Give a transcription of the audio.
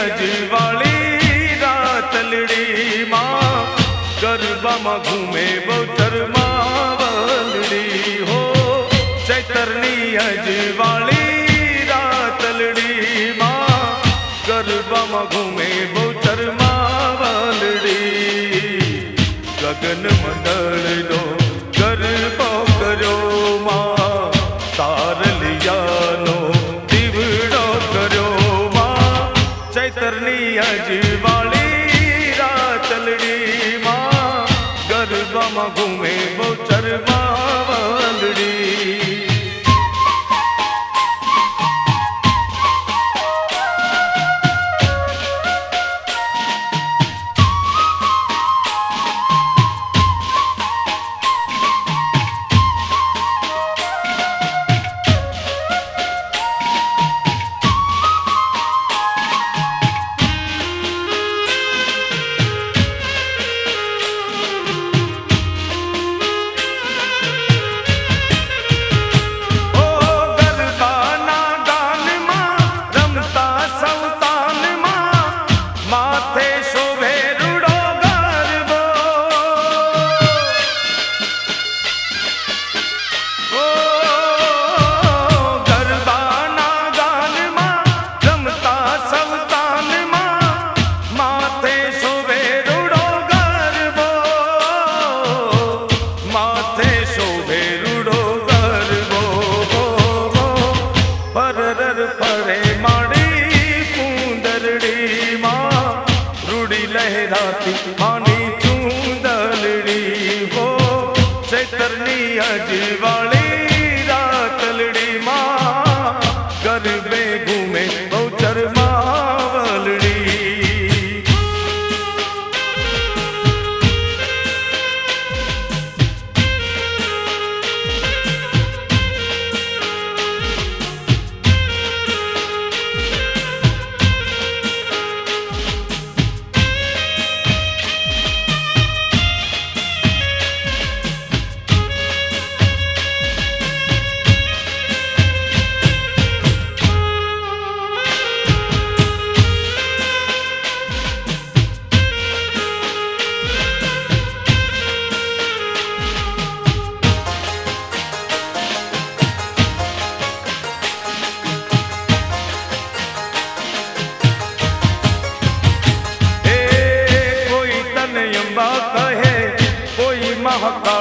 अजवाली रातलड़ी माँ गरबा में घूमे बौतर मावलड़ी हो चैतरनी अजवाली रातलड़ी माँ गरबा में घूमे बौतर मावलड़ी गगन मंडल नो गरबो करो माँ तारलियानो दीवड़ो करो माँ चैतरनी अजवाली रातलड़ी माँ गरबा में घूमे बौतर मावलड़ी लहराती मानी चूंदलड़ी हो चैतरनी अजवाली रातलड़ी माँ गरबे घूमे बौतर मावलड़ी कहे कोई महाकाल